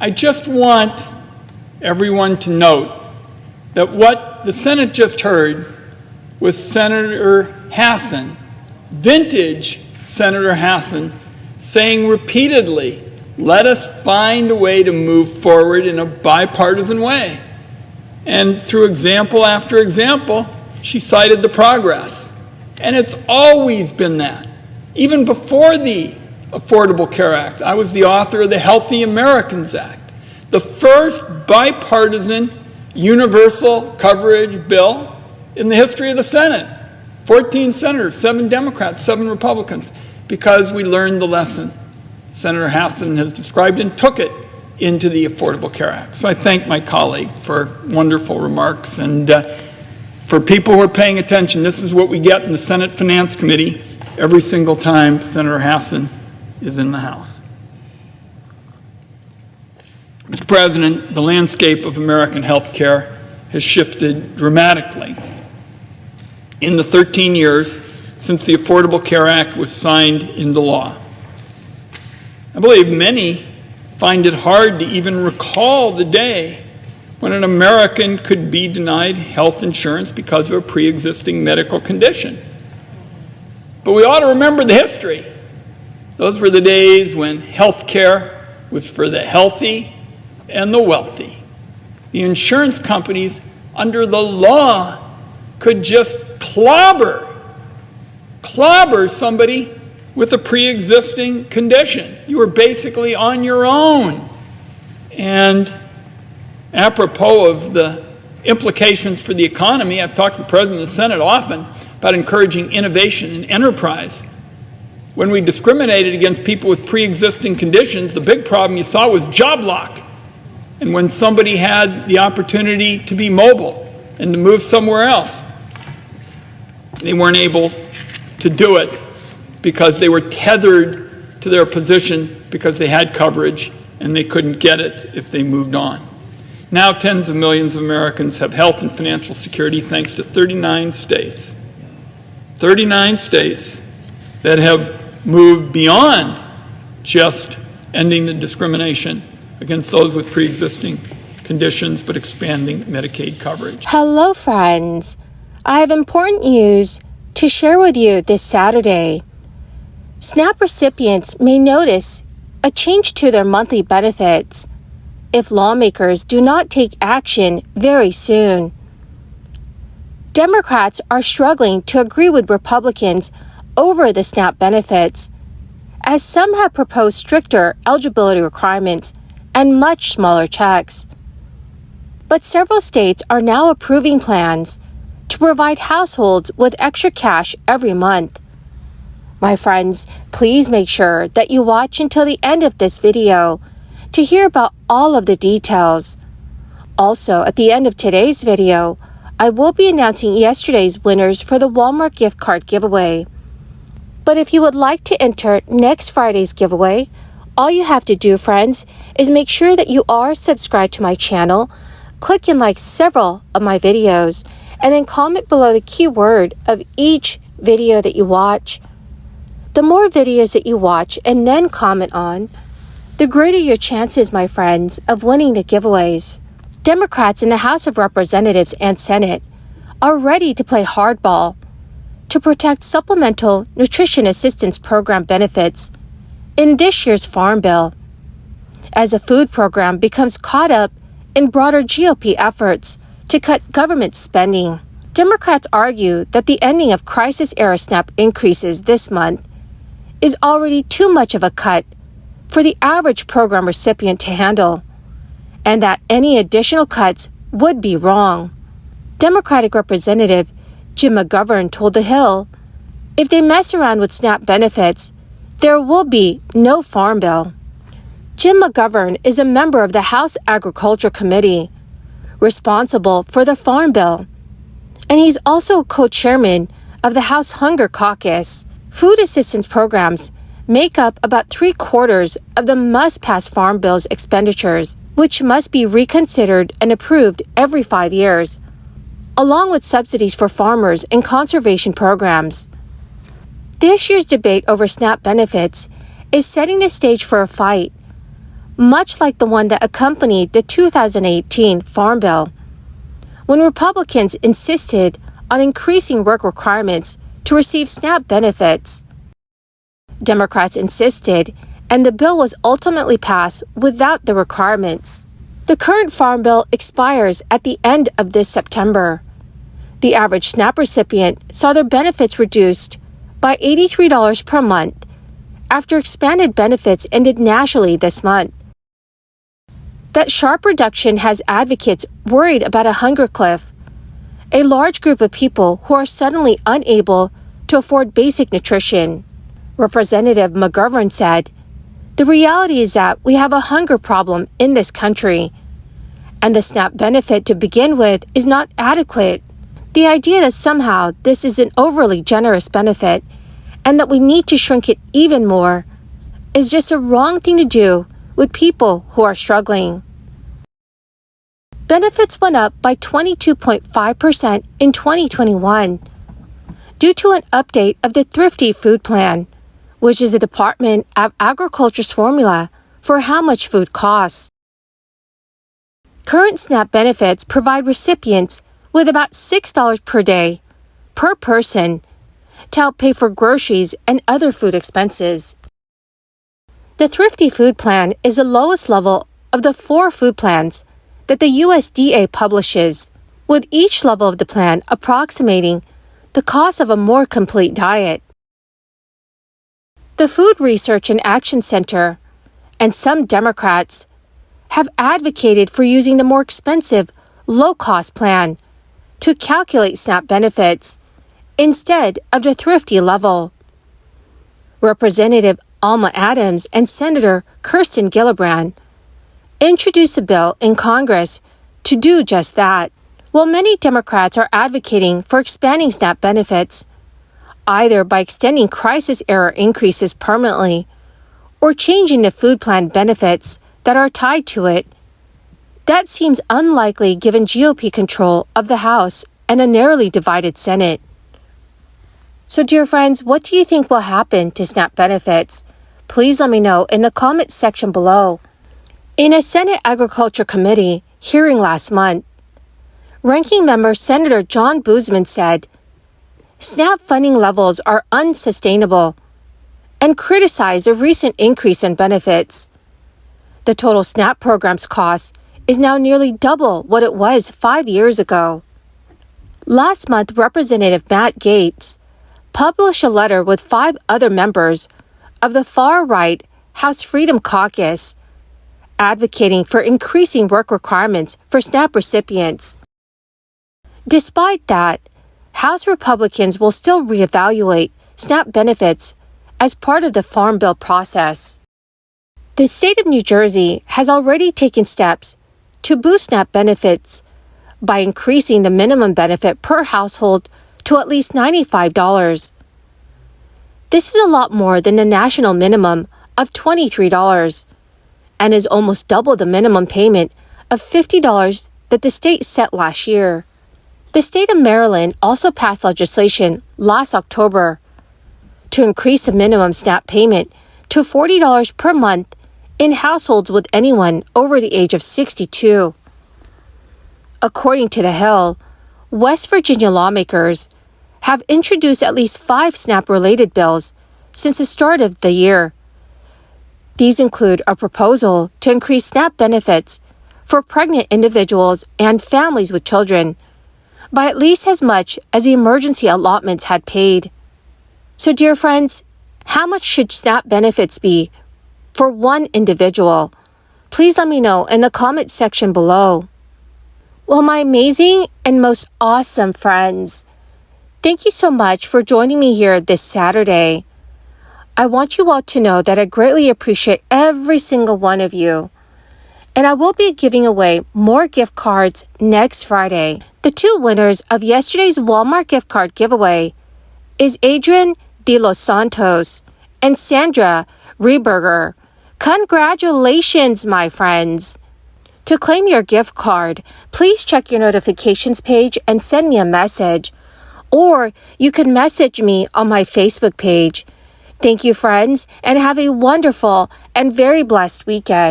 I just want everyone to note that what the Senate just heard was Senator Hassan, vintage Senator Hassan, saying repeatedly, let us find a way to move forward in a bipartisan way. And through example after example, she cited the progress. And it's always been that. Even before the Affordable Care Act, I was the author of the Healthy Americans Act, the first bipartisan universal coverage bill in the history of the Senate. 14 senators, 7 Democrats, 7 Republicans, because we learned the lesson Senator Hassan has described and took it into the Affordable Care Act. So I thank my colleague for wonderful remarks. And for people who are paying attention, this is what we get in the Senate Finance Committee every single time Senator Hassan is in the House. Mr. President, the landscape of American health care has shifted dramatically. In the 13 years since the Affordable Care Act was signed into law, I believe many find it hard to even recall the day when an American could be denied health insurance because of a pre-existing medical condition. But we ought to remember the history. Those were the days when health care was for the healthy and the wealthy. The insurance companies, under the law, could just clobber somebody with a pre-existing condition. You were basically on your own. And apropos of the implications for the economy, I've talked to the President of the Senate often about encouraging innovation and enterprise. When we discriminated against people with pre-existing conditions, the big problem you saw was job lock. And when somebody had the opportunity to be mobile and to move somewhere else, they weren't able to do it because they were tethered to their position because they had coverage and they couldn't get it if they moved on. Now tens of millions of Americans have health and financial security thanks to 39 states. 39 states that have moved beyond just ending the discrimination against those with pre-existing conditions, but expanding Medicaid coverage. Hello, friends. I have important news to share with you this Saturday. SNAP recipients may notice a change to their monthly benefits if lawmakers do not take action very soon. Democrats are struggling to agree with Republicans over the SNAP benefits, as some have proposed stricter eligibility requirements and much smaller checks. But several states are now approving plans to provide households with extra cash every month. My friends, please make sure that you watch until the end of this video to hear about all of the details. Also, at the end of today's video, I will be announcing yesterday's winners for the Walmart gift card giveaway. But if you would like to enter next Friday's giveaway, all you have to do, friends, is make sure that you are subscribed to my channel, click and like several of my videos, and then comment below the keyword of each video that you watch. The more videos that you watch and then comment on, the greater your chances, my friends, of winning the giveaways. Democrats in the House of Representatives and Senate are ready to play hardball to protect Supplemental Nutrition Assistance Program benefits in this year's Farm Bill, as a food program becomes caught up in broader GOP efforts to cut government spending. Democrats argue that the ending of crisis-era SNAP increases this month is already too much of a cut for the average program recipient to handle, and that any additional cuts would be wrong. Democratic Representative Jim McGovern told The Hill, if they mess around with SNAP benefits, there will be no Farm Bill. Jim McGovern is a member of the House Agriculture Committee, responsible for the Farm Bill, and he's also co-chairman of the House Hunger Caucus. Food assistance programs make up about 3/4 of the must-pass Farm Bill's expenditures, which must be reconsidered and approved every 5 years, along with subsidies for farmers and conservation programs. This year's debate over SNAP benefits is setting the stage for a fight. much like the one that accompanied the 2018 Farm Bill, when Republicans insisted on increasing work requirements to receive SNAP benefits. Democrats insisted, and the bill was ultimately passed without the requirements. The current Farm Bill expires at the end of this September. The average SNAP recipient saw their benefits reduced by $83 per month after expanded benefits ended nationally this month. That sharp reduction has advocates worried about a hunger cliff, a large group of people who are suddenly unable to afford basic nutrition. Representative McGovern said, "The reality is that we have a hunger problem in this country, and the SNAP benefit to begin with is not adequate. The idea that somehow this is an overly generous benefit and that we need to shrink it even more is just a wrong thing to do with people who are struggling." Benefits went up by 22.5% in 2021 due to an update of the Thrifty Food Plan, which is the Department of Agriculture's formula for how much food costs. Current SNAP benefits provide recipients with about $6 per day per person to help pay for groceries and other food expenses. The Thrifty Food Plan is the lowest level of the 4 food plans that the USDA publishes, with each level of the plan approximating the cost of a more complete diet. The Food Research and Action Center and some Democrats have advocated for using the more expensive, low-cost plan to calculate SNAP benefits instead of the thrifty level. Representative Alma Adams and Senator Kirsten Gillibrand introduced a bill in Congress to do just that. While many Democrats are advocating for expanding SNAP benefits, either by extending crisis-era increases permanently or changing the food plan benefits that are tied to it, that seems unlikely given GOP control of the House and a narrowly divided Senate. So, dear friends, what do you think will happen to SNAP benefits? Please let me know in the comments section below. In a Senate Agriculture Committee hearing last month, Ranking Member Senator John Boozman said, SNAP funding levels are unsustainable and criticized the recent increase in benefits. The total SNAP program's cost is now nearly double what it was 5 years ago. Last month, Representative Matt Gaetz published a letter with 5 other members of the far-right House Freedom Caucus advocating for increasing work requirements for SNAP recipients. Despite that, House Republicans will still reevaluate SNAP benefits as part of the Farm Bill process. The state of New Jersey has already taken steps to boost SNAP benefits by increasing the minimum benefit per household to at least $95. This is a lot more than the national minimum of $23 and is almost double the minimum payment of $50 that the state set last year. The state of Maryland also passed legislation last October to increase the minimum SNAP payment to $40 per month in households with anyone over the age of 62. According to The Hill, West Virginia lawmakers have introduced at least 5 SNAP-related bills since the start of the year. These include a proposal to increase SNAP benefits for pregnant individuals and families with children by at least as much as the emergency allotments had paid. So, dear friends, how much should SNAP benefits be for one individual? Please let me know in the comment section below. Well, my amazing and most awesome friends, thank you so much for joining me here this Saturday. I want you all to know that I greatly appreciate every single one of you. And I will be giving away more gift cards next Friday. The 2 winners of yesterday's Walmart gift card giveaway is Adrian De Los Santos and Sandra Reberger. Congratulations, my friends! To claim your gift card, please check your notifications page and send me a message. Or you can message me on my Facebook page. Thank you, friends, and have a wonderful and very blessed weekend.